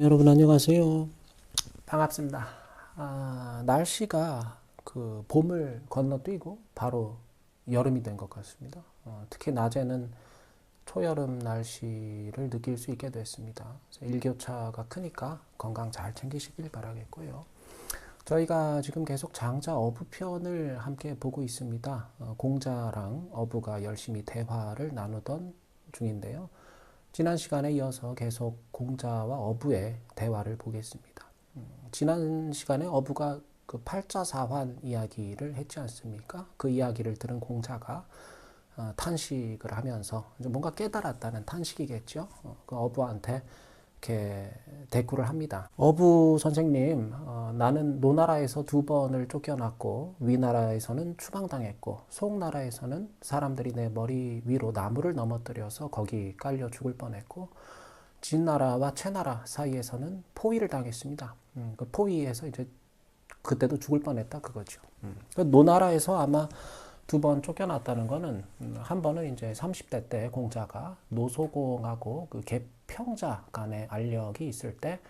여러분 안녕하세요. 반갑습니다. 날씨가 그 봄을 건너뛰고 바로 여름이 된 것 같습니다. 특히 낮에는 초여름 날씨를 느낄 수 있게 됐습니다. 일교차가 크니까 건강 잘 챙기시길 바라겠고요. 저희가 지금 계속 장자 어부 편을 함께 보고 있습니다. 공자랑 어부가 열심히 대화를 나누던 중인데요. 지난 시간에 이어서 계속 공자와 어부의 대화를 보겠습니다. 지난 시간에 어부가 그 팔자사환 이야기를 했지 않습니까? 그 이야기를 들은 공자가 탄식을 하면서 뭔가 깨달았다는 탄식이겠죠. 그 어부한테 이렇게 대꾸를 합니다. 어부 선생님, 나는 노나라에서 2번을 쫓겨났고 위나라에서는 추방당했고 송나라에서는 사람들이 내 머리 위로 나무를 넘어뜨려서 거기 깔려 죽을 뻔했고 진나라와 채나라 사이에서는 포위를 당했습니다. 그 포위에서 이제 그때도 죽을 뻔했다 그거죠. 그 노나라에서 아마 2번 쫓겨났다는 거는 한 번은 이제 30대 때 공자가 노소공하고 그 개평자 간의 알력이 있을 때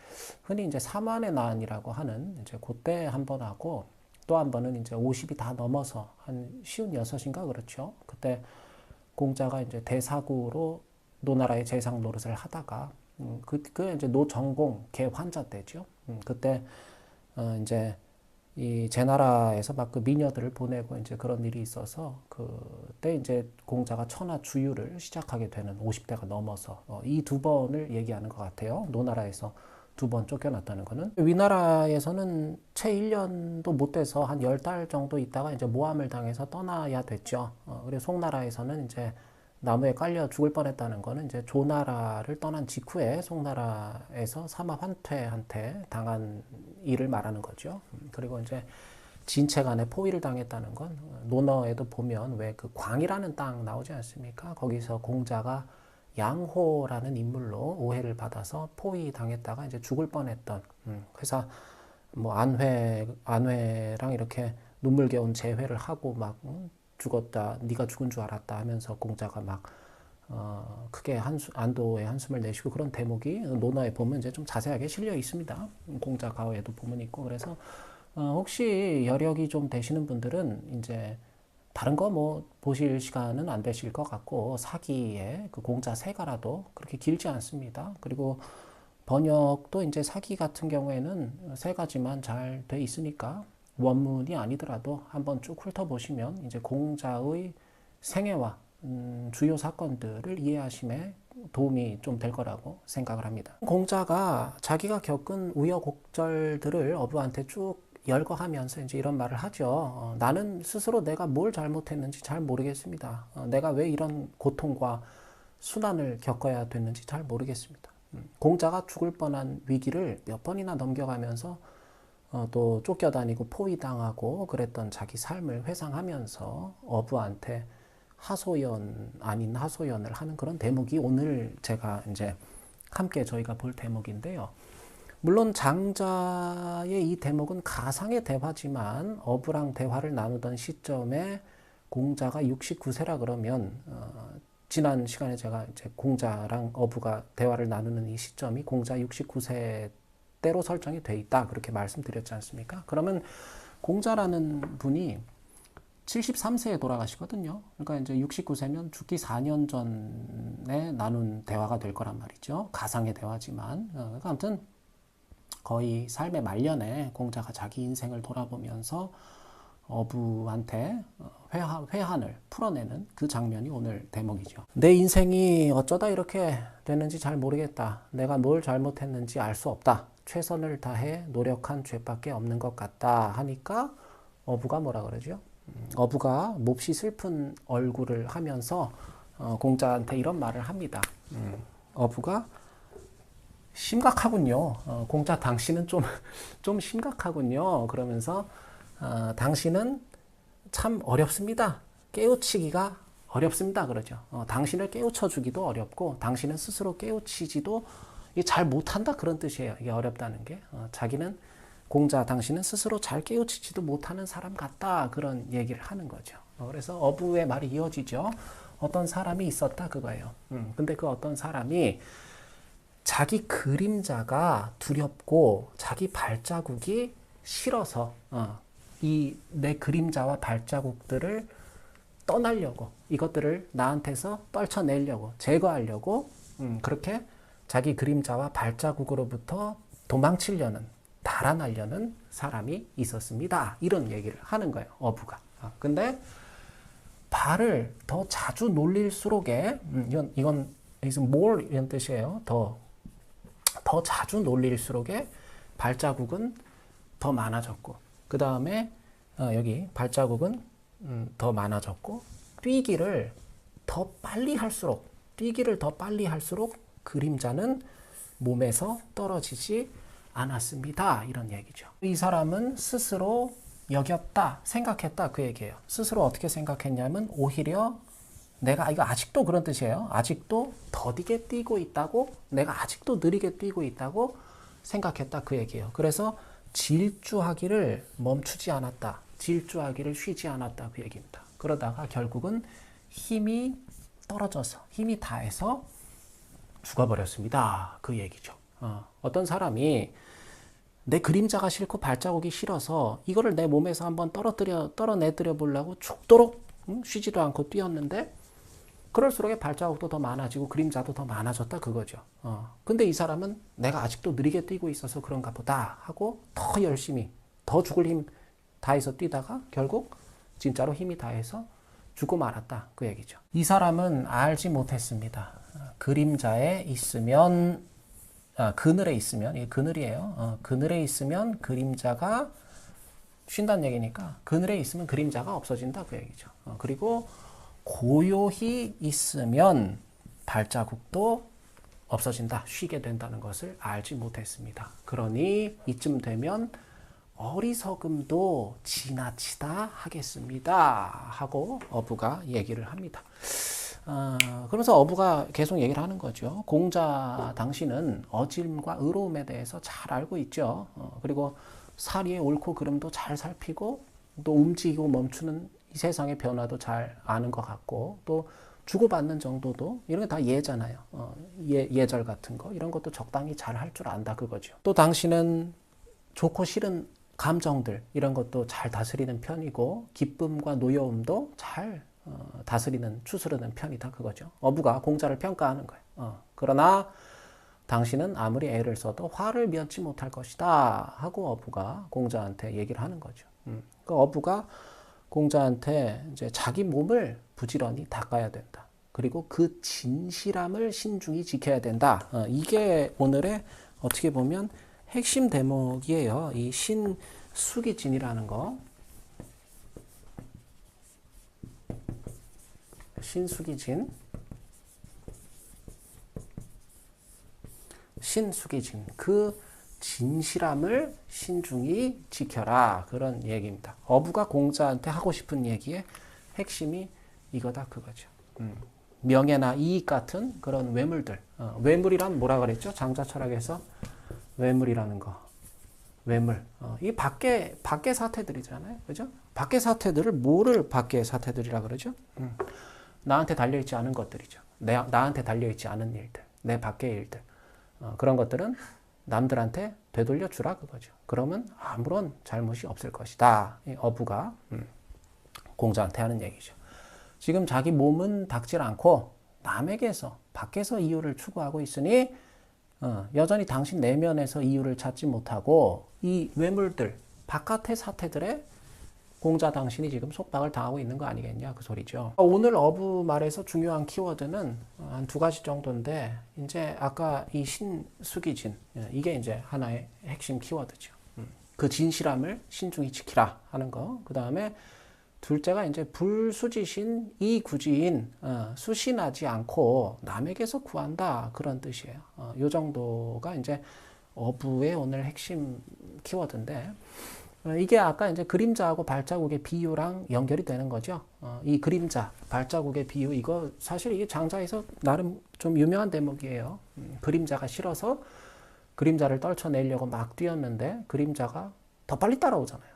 흔히 이제 사만의 난이라고 하는 이제 그때 한 번 하고 또 한 번은 이제 50이 다 넘어서 한 56인가 그렇죠. 그때 공자가 이제 대사구로 노나라의 재상 노릇을 하다가 그 이제 노정공 개환자 때죠. 그때 이제 이 제나라에서 막 그 미녀들을 보내고 이제 그런 일이 있어서 그때 이제 공자가 천하 주유를 시작하게 되는 50대가 넘어서 이 2번을 얘기하는 것 같아요. 노나라에서 2번 쫓겨났다는 거는 위나라에서는 채 1년도 못 돼서 한 10달 정도 있다가 이제 모함을 당해서 떠나야 됐죠. 그리고 송나라에서는 이제 나무에 깔려 죽을 뻔했다는 거는 이제 조나라를 떠난 직후에 송나라에서 사마 환퇴한테 당한 일을 말하는 거죠. 그리고 이제 진체간에 포위를 당했다는 건 논어에도 보면 왜 그 광이라는 땅 나오지 않습니까? 거기서 공자가 양호라는 인물로 오해를 받아서 포위 당했다가 이제 죽을 뻔했던 회사 뭐 안회랑 이렇게 눈물겨운 재회를 하고 막 죽었다, 네가 죽은 줄 알았다 하면서 공자가 막 크게 안도의 한숨을 내쉬고 그런 대목이 논어에 보면 이제 좀 자세하게 실려 있습니다. 공자 가어에도 보면 있고 그래서 혹시 여력이 좀 되시는 분들은 이제 다른 거 뭐 보실 시간은 안 되실 것 같고 사기의 그 공자 세가라도 그렇게 길지 않습니다. 그리고 번역도 이제 사기 같은 경우에는 3가지만 잘 돼 있으니까 원문이 아니더라도 한번 쭉 훑어보시면 이제 공자의 생애와 주요 사건들을 이해하심에 도움이 좀 될 거라고 생각을 합니다. 공자가 자기가 겪은 우여곡절들을 어부한테 쭉 열거하면서 이제 이런 말을 하죠. 나는 스스로 내가 뭘 잘못했는지 잘 모르겠습니다. 내가 왜 이런 고통과 순환을 겪어야 됐는지 잘 모르겠습니다. 공자가 죽을 뻔한 위기를 몇 번이나 넘겨가면서 또 쫓겨다니고 포위당하고 그랬던 자기 삶을 회상하면서 어부한테 하소연 아닌 하소연을 하는 그런 대목이 오늘 제가 이제 함께 저희가 볼 대목인데요. 물론 장자의 이 대목은 가상의 대화지만 어부랑 대화를 나누던 시점에 공자가 69세라 그러면 지난 시간에 제가 이제 공자랑 어부가 대화를 나누는 이 시점이 공자 69세 때로 설정이 돼 있다 그렇게 말씀드렸지 않습니까? 그러면 공자라는 분이 73세에 돌아가시거든요. 그러니까 이제 69세면 죽기 4년 전에 나눈 대화가 될 거란 말이죠. 가상의 대화지만. 그러니까 아무튼 거의 삶의 말년에 공자가 자기 인생을 돌아보면서 어부한테 회한을 풀어내는 그 장면이 오늘 대목이죠. 내 인생이 어쩌다 이렇게 됐는지 잘 모르겠다. 내가 뭘 잘못했는지 알 수 없다. 최선을 다해 노력한 죄밖에 없는 것 같다 하니까 어부가 뭐라 그러죠? 어부가 몹시 슬픈 얼굴을 하면서 공자한테 이런 말을 합니다. 어부가 심각하군요. 공자 당신은 좀 심각하군요. 그러면서 당신은 참 어렵습니다. 깨우치기가 어렵습니다. 그러죠. 당신을 깨우쳐 주기도 어렵고 당신은 스스로 깨우치지도 잘 못한다 그런 뜻이에요. 이게 어렵다는 게. 자기는 공자 당신은 스스로 잘 깨우치지도 못하는 사람 같다 그런 얘기를 하는 거죠. 그래서 어부의 말이 이어지죠. 어떤 사람이 있었다 그거예요. 근데 그 어떤 사람이 자기 그림자가 두렵고 자기 발자국이 싫어서 이 내 그림자와 발자국들을 떠나려고 이것들을 나한테서 떨쳐내려고 제거하려고 그렇게 자기 그림자와 발자국으로부터 도망치려는 달아나려는 사람이 있었습니다. 이런 얘기를 하는 거예요. 어부가. 근데 발을 더 자주 놀릴수록에 이건 is more 이런 뜻이에요. 더 자주 놀릴수록에 발자국은 더 많아졌고 그 다음에 여기 발자국은 더 많아졌고 뛰기를 더 빨리 할수록 그림자는 몸에서 떨어지지 않았습니다. 이런 얘기죠. 이 사람은 스스로 여겼다, 생각했다 그 얘기예요. 스스로 어떻게 생각했냐면 오히려 내가 이거 아직도 그런 뜻이에요. 아직도 더디게 뛰고 있다고 내가 아직도 느리게 뛰고 있다고 생각했다 그 얘기예요. 그래서 질주하기를 멈추지 않았다. 질주하기를 쉬지 않았다 그 얘기입니다. 그러다가 결국은 힘이 떨어져서 힘이 다해서 죽어버렸습니다. 그 얘기죠. 어떤 사람이 내 그림자가 싫고 발자국이 싫어서 이거를 내 몸에서 한번 떨어내드려 보려고 죽도록 쉬지도 않고 뛰었는데 그럴수록 발자국도 더 많아지고 그림자도 더 많아졌다 그거죠. 근데 이 사람은 내가 아직도 느리게 뛰고 있어서 그런가 보다 하고 더 열심히 더 죽을 힘 다해서 뛰다가 결국 진짜로 힘이 다해서 죽고 말았다 그 얘기죠. 이 사람은 알지 못했습니다. 그림자에 있으면 그늘에 있으면 이게 그늘이에요. 그늘에 있으면 그림자가 쉰다는 얘기니까 그늘에 있으면 그림자가 없어진다 그 얘기죠. 그리고 고요히 있으면 발자국도 없어진다, 쉬게 된다는 것을 알지 못했습니다. 그러니 이쯤 되면 어리석음도 지나치다 하겠습니다 하고 어부가 얘기를 합니다. 그러면서 어부가 계속 얘기를 하는 거죠. 공자 당신은 어질과 의로움에 대해서 잘 알고 있죠. 그리고 사리의 옳고 그름도 잘 살피고 또 움직이고 멈추는 이 세상의 변화도 잘 아는 것 같고 또 주고받는 정도도 이런 게 다 예잖아요. 예절 같은 거 이런 것도 적당히 잘 할 줄 안다 그거죠. 또 당신은 좋고 싫은 감정들 이런 것도 잘 다스리는 편이고 기쁨과 노여움도 잘 다스리는 추스르는 편이다 그거죠. 어부가 공자를 평가하는 거예요. 그러나 당신은 아무리 애를 써도 화를 면치 못할 것이다 하고 어부가 공자한테 얘기를 하는 거죠. 그 어부가 공자한테 이제 자기 몸을 부지런히 닦아야 된다. 그리고 그 진실함을 신중히 지켜야 된다. 이게 오늘의 어떻게 보면 핵심 대목이에요. 이 신수기진이라는 거. 신수기진. 그 진실함을 신중히 지켜라. 그런 얘기입니다. 어부가 공자한테 하고 싶은 얘기의 핵심이 이거다 그거죠. 명예나 이익 같은 그런 외물들. 외물이란 뭐라 그랬죠? 장자 철학에서 외물이라는 거. 외물. 이 밖의 사태들이잖아요. 그죠? 밖의 사태들을 뭐를 밖의 사태들이라 그러죠? 나한테 달려있지 않은 것들이죠. 나한테 달려있지 않은 일들. 내 밖의 일들. 그런 것들은 남들한테 되돌려 주라 그거죠. 그러면 아무런 잘못이 없을 것이다. 어부가 공자한테 하는 얘기죠. 지금 자기 몸은 닦질 않고 남에게서 밖에서 이유를 추구하고 있으니 여전히 당신 내면에서 이유를 찾지 못하고 이 외물들 바깥의 사태들에 공자 당신이 지금 속박을 당하고 있는 거 아니겠냐 그 소리죠. 오늘 어부 말에서 중요한 키워드는 한 2가지 정도인데 이제 아까 이 신수기진 이게 이제 하나의 핵심 키워드죠. 그 진실함을 신중히 지키라 하는 거. 그 다음에 둘째가 이제 불수지신 이구지인 수신하지 않고 남에게서 구한다 그런 뜻이에요. 요 정도가 이제 어부의 오늘 핵심 키워드인데. 이게 아까 이제 그림자하고 발자국의 비유랑 연결이 되는 거죠. 이 그림자, 발자국의 비유, 이거 사실 이게 장자에서 나름 좀 유명한 대목이에요. 그림자가 싫어서 그림자를 떨쳐내려고 막 뛰었는데 그림자가 더 빨리 따라오잖아요.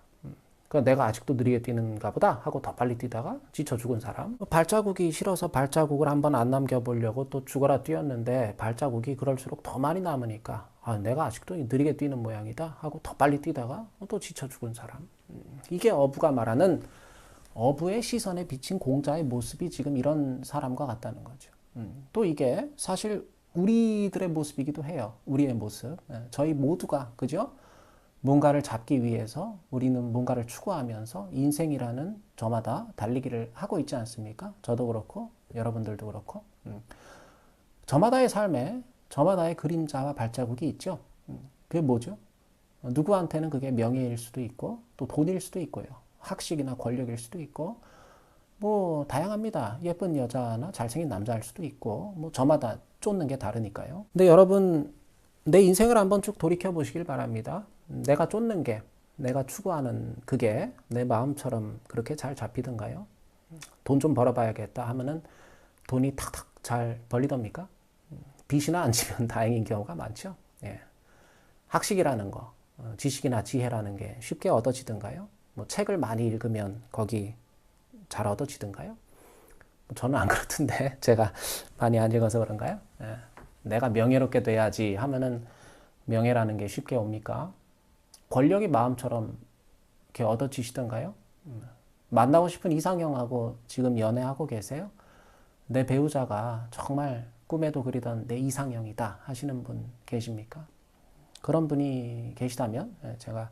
그러니까 내가 아직도 느리게 뛰는가 보다 하고 더 빨리 뛰다가 지쳐 죽은 사람. 발자국이 싫어서 발자국을 한번 안 남겨보려고 또 죽어라 뛰었는데 발자국이 그럴수록 더 많이 남으니까 내가 아직도 느리게 뛰는 모양이다 하고 더 빨리 뛰다가 또 지쳐 죽은 사람. 이게 어부가 말하는 어부의 시선에 비친 공자의 모습이 지금 이런 사람과 같다는 거죠. 또 이게 사실 우리들의 모습이기도 해요. 우리의 모습. 저희 모두가, 그죠? 뭔가를 잡기 위해서 우리는 뭔가를 추구하면서 인생이라는 저마다 달리기를 하고 있지 않습니까? 저도 그렇고 여러분들도 그렇고 저마다의 삶에 저마다의 그림자와 발자국이 있죠. 그게 뭐죠? 누구한테는 그게 명예일 수도 있고 또 돈일 수도 있고요. 학식이나 권력일 수도 있고 뭐 다양합니다. 예쁜 여자나 잘생긴 남자일 수도 있고 뭐 저마다 쫓는 게 다르니까요. 근데 여러분 내 인생을 한번 쭉 돌이켜 보시길 바랍니다. 내가 쫓는 게, 내가 추구하는 그게 내 마음처럼 그렇게 잘 잡히던가요? 돈 좀 벌어봐야겠다 하면은 돈이 탁탁 잘 벌리답니까? 빚이나 안 지면 다행인 경우가 많죠. 예. 학식이라는 거, 지식이나 지혜라는 게 쉽게 얻어지던가요? 뭐 책을 많이 읽으면 거기 잘 얻어지던가요? 저는 안 그렇던데 제가 많이 안 읽어서 그런가요? 예. 내가 명예롭게 돼야지 하면은 명예라는 게 쉽게 옵니까? 권력이 마음처럼 이렇게 얻어지시던가요? 만나고 싶은 이상형하고 지금 연애하고 계세요? 내 배우자가 정말 꿈에도 그리던 내 이상형이다 하시는 분 계십니까? 그런 분이 계시다면 제가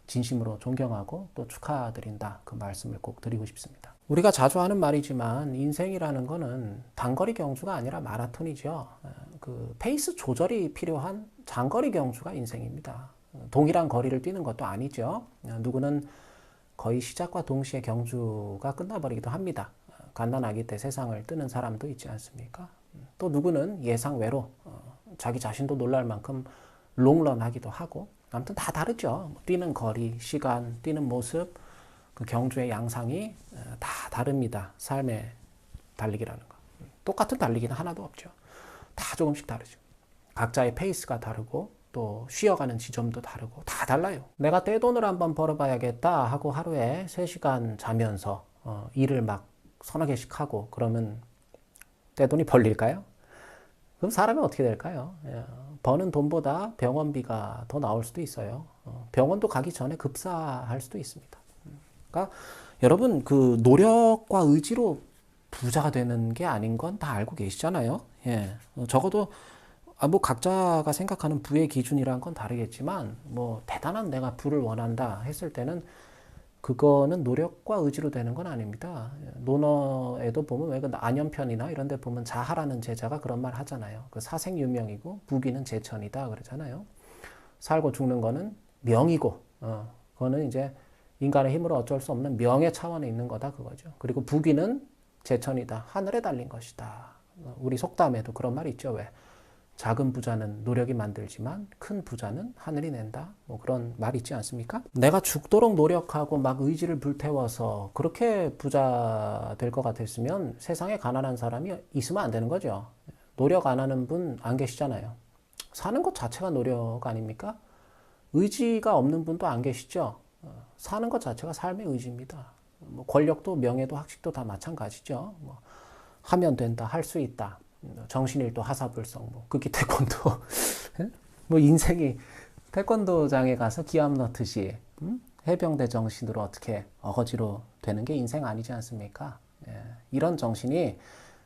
진심으로 존경하고 또 축하드린다 그 말씀을 꼭 드리고 싶습니다. 우리가 자주 하는 말이지만 인생이라는 거는 단거리 경주가 아니라 마라톤이죠. 그 페이스 조절이 필요한 장거리 경주가 인생입니다. 동일한 거리를 뛰는 것도 아니죠. 누구는 거의 시작과 동시에 경주가 끝나버리기도 합니다. 갓난아기 때 세상을 뜨는 사람도 있지 않습니까? 또 누구는 예상 외로 자기 자신도 놀랄 만큼 롱런 하기도 하고 아무튼 다 다르죠. 뛰는 거리, 시간, 뛰는 모습, 그 경주의 양상이 다 다릅니다. 삶의 달리기라는 거. 똑같은 달리기는 하나도 없죠. 다 조금씩 다르죠. 각자의 페이스가 다르고 또 쉬어가는 지점도 다르고 다 달라요. 내가 떼돈을 한번 벌어봐야겠다 하고 하루에 3시간 자면서 일을 막 서너 개씩 하고 그러면 떼돈이 벌릴까요? 그럼 사람이 어떻게 될까요? 버는 돈보다 병원비가 더 나올 수도 있어요. 병원도 가기 전에 급사할 수도 있습니다. 그러니까 여러분 그 노력과 의지로 부자가 되는 게 아닌 건 다 알고 계시잖아요. 예. 적어도 뭐 각자가 생각하는 부의 기준이란 건 다르겠지만 뭐 대단한 내가 부를 원한다 했을 때는 그거는 노력과 의지로 되는 건 아닙니다. 논어에도 보면 왜 그 안연편이나 이런 데 보면 자하라는 제자가 그런 말 하잖아요. 그 사생유명이고 부귀는 제천이다 그러잖아요. 살고 죽는 거는 명이고 그거는 이제 인간의 힘으로 어쩔 수 없는 명예 차원에 있는 거다 그거죠. 그리고 부귀는 제천이다. 하늘에 달린 것이다. 우리 속담에도 그런 말이 있죠. 왜? 작은 부자는 노력이 만들지만 큰 부자는 하늘이 낸다. 뭐 그런 말이 있지 않습니까? 내가 죽도록 노력하고 막 의지를 불태워서 그렇게 부자 될 것 같았으면 세상에 가난한 사람이 있으면 안 되는 거죠. 노력 안 하는 분 안 계시잖아요. 사는 것 자체가 노력 아닙니까? 의지가 없는 분도 안 계시죠. 사는 것 자체가 삶의 의지입니다. 뭐 권력도 명예도 학식도 다 마찬가지죠. 뭐 하면 된다, 할 수 있다. 정신일도 하사불성, 뭐 극기 태권도, 뭐 인생이 태권도장에 가서 기합 넣듯이 해병대 정신으로 어떻게 어거지로 되는 게 인생 아니지 않습니까? 예, 이런 정신이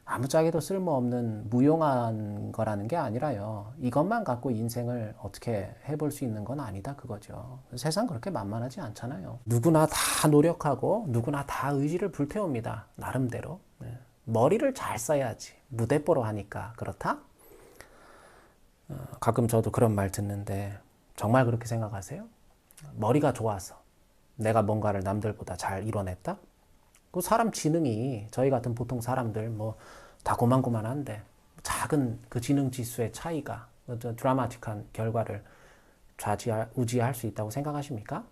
아무짝에도 쓸모없는 무용한 거라는 게 아니라요. 이것만 갖고 인생을 어떻게 해볼 수 있는 건 아니다 그거죠. 세상 그렇게 만만하지 않잖아요. 누구나 다 노력하고 누구나 다 의지를 불태웁니다. 나름대로. 예. 머리를 잘 써야지. 무대뽀로 하니까 그렇다? 가끔 저도 그런 말 듣는데 정말 그렇게 생각하세요? 머리가 좋아서 내가 뭔가를 남들보다 잘 이뤄냈다? 그 사람 지능이 저희 같은 보통 사람들 뭐 다 고만고만한데 작은 그 지능 지수의 차이가 드라마틱한 결과를 좌지우지할 수 있다고 생각하십니까?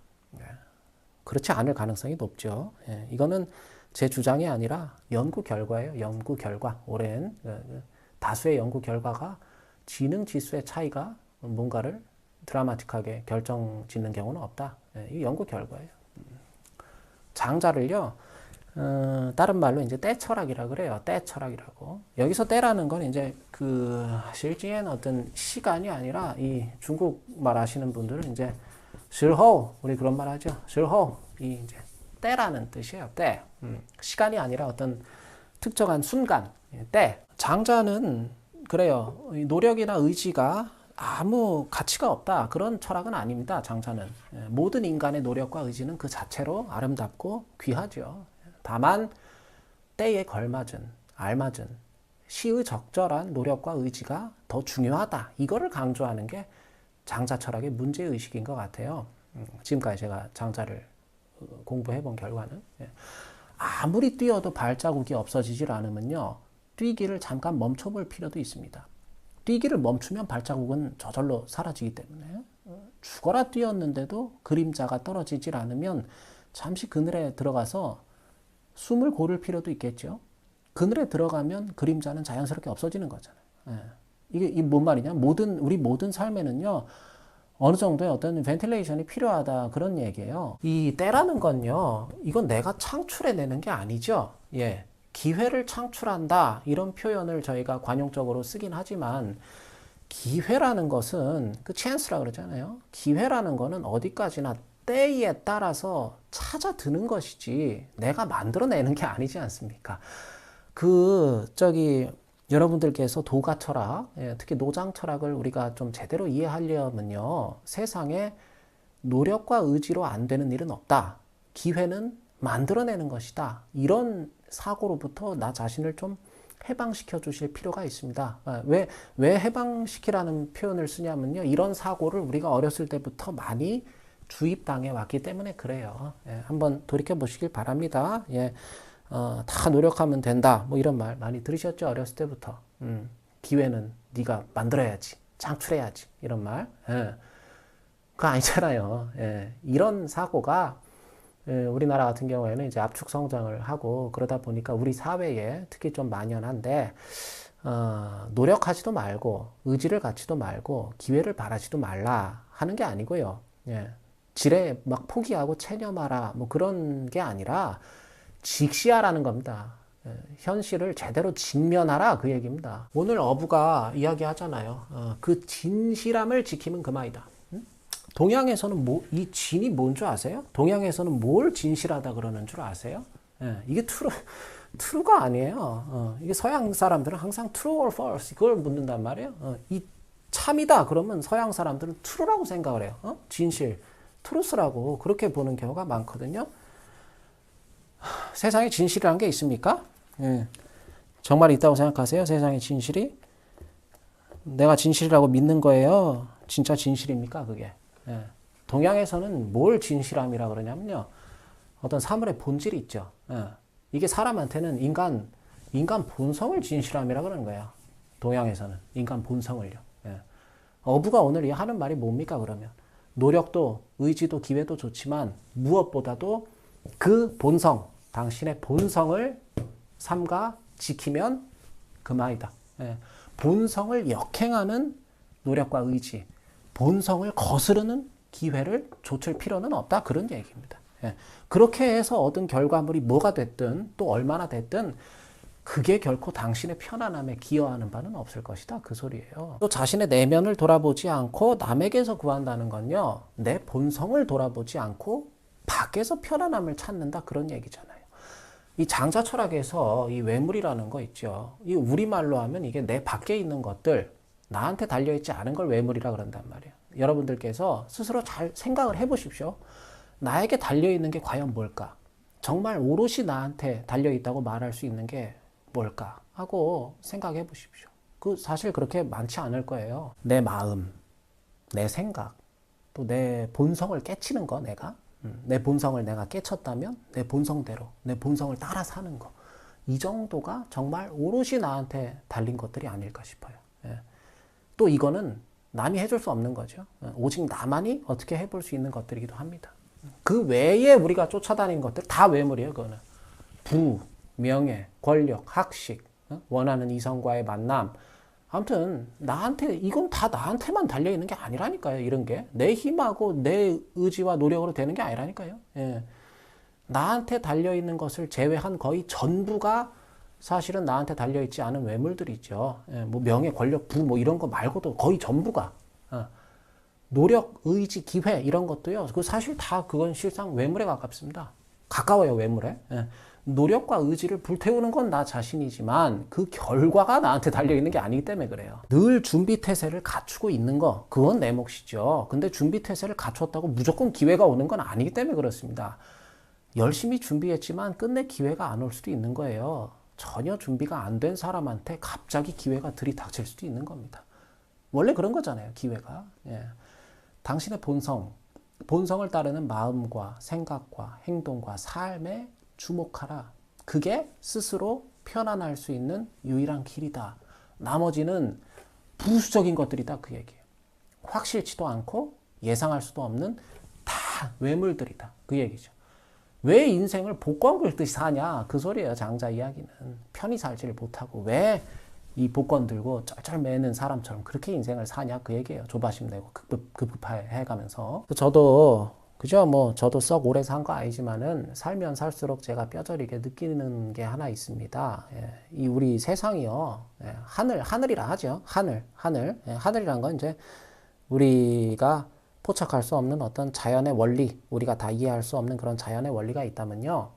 그렇지 않을 가능성이 높죠. 이거는 제 주장이 아니라 연구 결과예요. 연구 결과. 오랜 다수의 연구 결과가 지능 지수의 차이가 뭔가를 드라마틱하게 결정 짓는 경우는 없다. 이 연구 결과예요. 장자를요, 다른 말로 이제 때철학이라 그래요. 때철학이라고. 여기서 때라는 건 이제 그 실제엔 어떤 시간이 아니라 이 중국 말 하시는 분들은 이제 실호, 우리 그런 말 하죠. 실호, 이 이제 때라는 뜻이에요. 때. 시간이 아니라 어떤 특정한 순간, 때. 장자는 그래요. 노력이나 의지가 아무 가치가 없다. 그런 철학은 아닙니다. 장자는. 모든 인간의 노력과 의지는 그 자체로 아름답고 귀하죠. 다만 때에 걸맞은, 알맞은, 시의 적절한 노력과 의지가 더 중요하다. 이거를 강조하는 게 장자 철학의 문제의식인 것 같아요. 지금까지 제가 장자를 공부해 본 결과는. 아무리 뛰어도 발자국이 없어지질 않으면요. 뛰기를 잠깐 멈춰볼 필요도 있습니다. 뛰기를 멈추면 발자국은 저절로 사라지기 때문에 죽어라 뛰었는데도 그림자가 떨어지질 않으면 잠시 그늘에 들어가서 숨을 고를 필요도 있겠죠. 그늘에 들어가면 그림자는 자연스럽게 없어지는 거잖아요. 이게 뭔 말이냐? 우리 모든 삶에는요, 어느 정도의 어떤 벤틸레이션이 필요하다. 그런 얘기예요. 이 때라는 건요, 이건 내가 창출해내는 게 아니죠. 예. 기회를 창출한다. 이런 표현을 저희가 관용적으로 쓰긴 하지만, 기회라는 것은 그 찬스라 그러잖아요. 기회라는 거는 어디까지나 때에 따라서 찾아드는 것이지 내가 만들어내는 게 아니지 않습니까? 여러분들께서 도가 철학, 특히 노장 철학을 우리가 좀 제대로 이해하려면요, 세상에 노력과 의지로 안 되는 일은 없다. 기회는 만들어내는 것이다. 이런 사고로부터 나 자신을 좀 해방시켜 주실 필요가 있습니다. 왜 해방시키라는 표현을 쓰냐면요, 이런 사고를 우리가 어렸을 때부터 많이 주입당해 왔기 때문에 그래요. 한번 돌이켜 보시길 바랍니다. 다 노력하면 된다. 뭐 이런 말 많이 들으셨죠? 어렸을 때부터. 기회는 네가 만들어야지. 창출해야지. 이런 말. 그거 아니잖아요. 이런 사고가 우리나라 같은 경우에는 이제 압축 성장을 하고 그러다 보니까 우리 사회에 특히 좀 만연한데, 노력하지도 말고 의지를 갖지도 말고 기회를 바라지도 말라 하는 게 아니고요. 지레 막 포기하고 체념하라 뭐 그런 게 아니라 직시하라는 겁니다. 현실을 제대로 직면하라 그 얘기입니다. 오늘 어부가 이야기하잖아요. 그 진실함을 지키면 그만이다. 동양에서는 이 진이 뭔 줄 아세요? 동양에서는 뭘 진실하다 그러는 줄 아세요? 이게 true가 아니에요. 이게 서양 사람들은 항상 true or false 그걸 묻는단 말이에요. 이 참이다 그러면 서양 사람들은 true라고 생각을 해요. 진실, truth라고 그렇게 보는 경우가 많거든요. 세상에 진실이라는 게 있습니까? 정말 있다고 생각하세요? 세상에 진실이? 내가 진실이라고 믿는 거예요. 진짜 진실입니까? 그게. 동양에서는 뭘 진실함이라 그러냐면요, 어떤 사물의 본질이 있죠. 이게 사람한테는 인간 본성을 진실함이라 그러는 거예요. 동양에서는 인간 본성을요. 어부가 오늘 하는 말이 뭡니까 그러면? 노력도 의지도 기회도 좋지만 무엇보다도 그 본성, 당신의 본성을 삼가 지키면 그만이다. 본성을 역행하는 노력과 의지, 본성을 거스르는 기회를 좇을 필요는 없다. 그런 얘기입니다. 그렇게 해서 얻은 결과물이 뭐가 됐든 또 얼마나 됐든 그게 결코 당신의 편안함에 기여하는 바는 없을 것이다. 그 소리예요. 또 자신의 내면을 돌아보지 않고 남에게서 구한다는 건요, 내 본성을 돌아보지 않고 밖에서 편안함을 찾는다. 그런 얘기잖아요. 이 장자 철학에서 이 외물이라는 거 있죠. 이 우리말로 하면 이게 내 밖에 있는 것들, 나한테 달려있지 않은 걸 외물이라 그런단 말이에요. 여러분들께서 스스로 잘 생각을 해보십시오. 나에게 달려있는 게 과연 뭘까? 정말 오롯이 나한테 달려있다고 말할 수 있는 게 뭘까? 하고 생각해 보십시오. 사실 그렇게 많지 않을 거예요. 내 마음, 내 생각, 또 내 본성을 깨치는 거, 내 본성을 내가 깨쳤다면 내 본성대로, 내 본성을 따라 사는 거. 이 정도가 정말 오롯이 나한테 달린 것들이 아닐까 싶어요. 또 이거는 남이 해줄 수 없는 거죠. 오직 나만이 어떻게 해볼 수 있는 것들이기도 합니다. 그 외에 우리가 쫓아다니는 것들 다 외물이에요. 그거는 부, 명예, 권력, 학식, 원하는 이성과의 만남. 아무튼 이건 다 나한테만 달려있는 게 아니라니까요. 이런 게 내 힘하고 내 의지와 노력으로 되는 게 아니라니까요. 나한테 달려있는 것을 제외한 거의 전부가 사실은 나한테 달려있지 않은 외물들이죠. 예, 뭐 명예, 권력, 부 뭐 이런 거 말고도 거의 전부가. 노력, 의지, 기회 이런 것도요. 그 사실 다 그건 실상 외물에 가깝습니다. 가까워요, 외물에. 예. 노력과 의지를 불태우는 건 나 자신이지만 그 결과가 나한테 달려있는 게 아니기 때문에 그래요. 늘 준비 태세를 갖추고 있는 거, 그건 내 몫이죠. 근데 준비 태세를 갖췄다고 무조건 기회가 오는 건 아니기 때문에 그렇습니다. 열심히 준비했지만 끝내 기회가 안 올 수도 있는 거예요. 전혀 준비가 안 된 사람한테 갑자기 기회가 들이닥칠 수도 있는 겁니다. 원래 그런 거잖아요, 기회가. 예. 당신의 본성을 따르는 마음과 생각과 행동과 삶에 주목하라. 그게 스스로 편안할 수 있는 유일한 길이다. 나머지는 부수적인 것들이다, 그 얘기예요. 확실치도 않고 예상할 수도 없는 다 외물들이다, 그 얘기죠. 왜 인생을 복권 긁듯이 사냐, 그 소리예요. 장자 이야기는. 편히 살지를 못하고 왜 이 복권 들고 쩔쩔 매는 사람처럼 그렇게 인생을 사냐, 그 얘기예요. 조바심 내고 급급해가면서. 저도 그죠, 뭐 저도 썩 오래 산 거 아니지만은 살면 살수록 제가 뼈저리게 느끼는 게 하나 있습니다. 예, 이 우리 세상이요, 예, 하늘이라 하죠. 하늘. 예, 하늘이란 건 이제 우리가 포착할 수 없는 어떤 자연의 원리, 우리가 다 이해할 수 없는 그런 자연의 원리가 있다면요,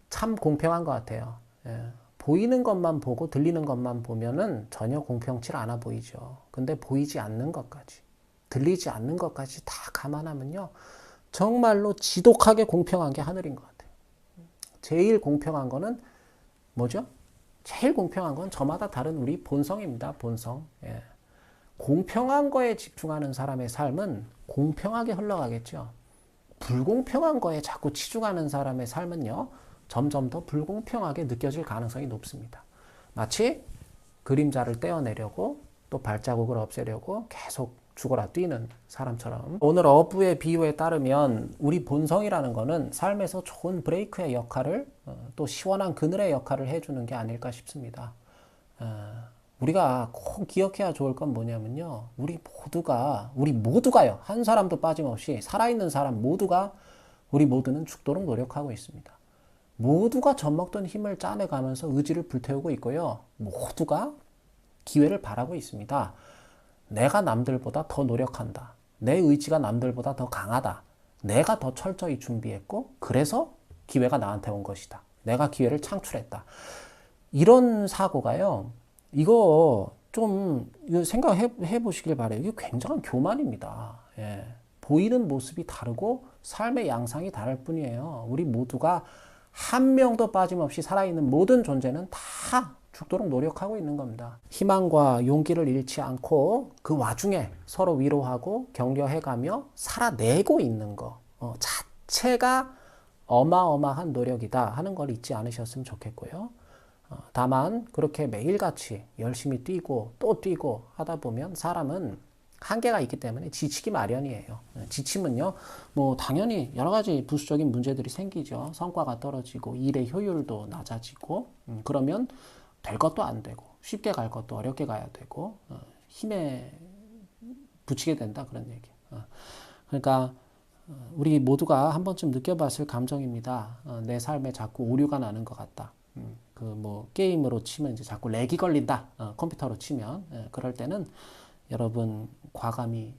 참 공평한 것 같아요. 예. 보이는 것만 보고 들리는 것만 보면은 전혀 공평치 않아 보이죠. 근데 보이지 않는 것까지, 들리지 않는 것까지 다 감안하면요, 정말로 지독하게 공평한 게 하늘인 것 같아요. 제일 공평한 거는 뭐죠? 제일 공평한 건 저마다 다른 우리 본성입니다. 본성. 예. 공평한 거에 집중하는 사람의 삶은 공평하게 흘러가겠죠. 불공평한 거에 자꾸 치중하는 사람의 삶은요, 점점 더 불공평하게 느껴질 가능성이 높습니다. 마치 그림자를 떼어내려고 또 발자국을 없애려고 계속 죽어라 뛰는 사람처럼. 오늘 어부의 비유에 따르면 우리 본성이라는 거는 삶에서 좋은 브레이크의 역할을, 또 시원한 그늘의 역할을 해주는 게 아닐까 싶습니다. 우리가 꼭 기억해야 좋을 건 뭐냐면요, 우리 모두가요, 한 사람도 빠짐없이 살아있는 사람 모두가, 우리 모두는 죽도록 노력하고 있습니다. 모두가 젖먹던 힘을 짜내가면서 의지를 불태우고 있고요, 모두가 기회를 바라고 있습니다. 내가 남들보다 더 노력한다, 내 의지가 남들보다 더 강하다, 내가 더 철저히 준비했고 그래서 기회가 나한테 온 것이다, 내가 기회를 창출했다. 이런 사고가요, 이거 좀 생각해 보시길 바래요. 이게 굉장한 교만입니다. 예. 보이는 모습이 다르고 삶의 양상이 다를 뿐이에요. 우리 모두가 한 명도 빠짐없이 살아있는 모든 존재는 다 죽도록 노력하고 있는 겁니다. 희망과 용기를 잃지 않고 그 와중에 서로 위로하고 격려해가며 살아내고 있는 거 자체가 어마어마한 노력이다 하는 걸 잊지 않으셨으면 좋겠고요. 다만 그렇게 매일같이 열심히 뛰고 또 뛰고 하다 보면 사람은 한계가 있기 때문에 지치기 마련이에요. 지치면요, 뭐 당연히 여러 가지 부수적인 문제들이 생기죠. 성과가 떨어지고 일의 효율도 낮아지고, 그러면 될 것도 안 되고 쉽게 갈 것도 어렵게 가야 되고, 힘에 부치게 된다, 그런 얘기. 그러니까 우리 모두가 한 번쯤 느껴봤을 감정입니다. 내 삶에 자꾸 오류가 나는 것 같다. 그 뭐 게임으로 치면 이제 자꾸 렉이 걸린다. 컴퓨터로 치면. 그럴 때는 여러분 과감히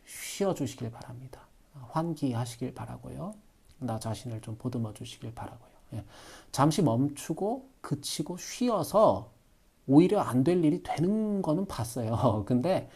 쉬어주시길 바랍니다. 환기하시길 바라고요. 나 자신을 좀 보듬어 주시길 바라고요. 예. 잠시 멈추고 그치고 쉬어서 오히려 안 될 일이 되는 거는 봤어요. 근데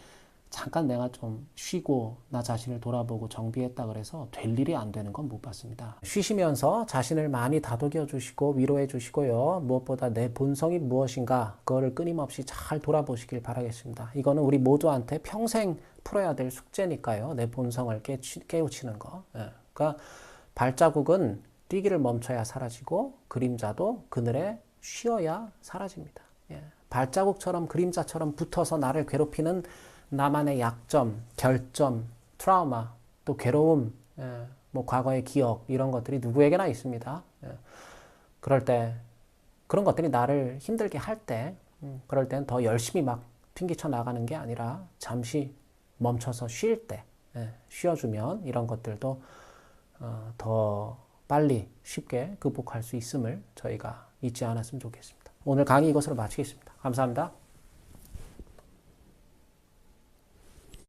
잠깐 내가 좀 쉬고 나 자신을 돌아보고 정비했다 그래서 될 일이 안 되는 건 못 봤습니다. 쉬시면서 자신을 많이 다독여 주시고 위로해 주시고요. 무엇보다 내 본성이 무엇인가 그거를 끊임없이 잘 돌아보시길 바라겠습니다. 이거는 우리 모두한테 평생 풀어야 될 숙제니까요. 내 본성을 깨우치는 거. 예. 그러니까 발자국은 뛰기를 멈춰야 사라지고 그림자도 그늘에 쉬어야 사라집니다. 예. 발자국처럼 그림자처럼 붙어서 나를 괴롭히는 나만의 약점, 결점, 트라우마, 또 괴로움, 뭐 과거의 기억 이런 것들이 누구에게나 있습니다. 그럴 때 그런 것들이 나를 힘들게 할 때, 그럴 땐 더 열심히 막 튕기쳐 나가는 게 아니라 잠시 멈춰서 쉴 때 쉬어주면 이런 것들도 더 빨리 쉽게 극복할 수 있음을 저희가 잊지 않았으면 좋겠습니다. 오늘 강의 이것으로 마치겠습니다. 감사합니다.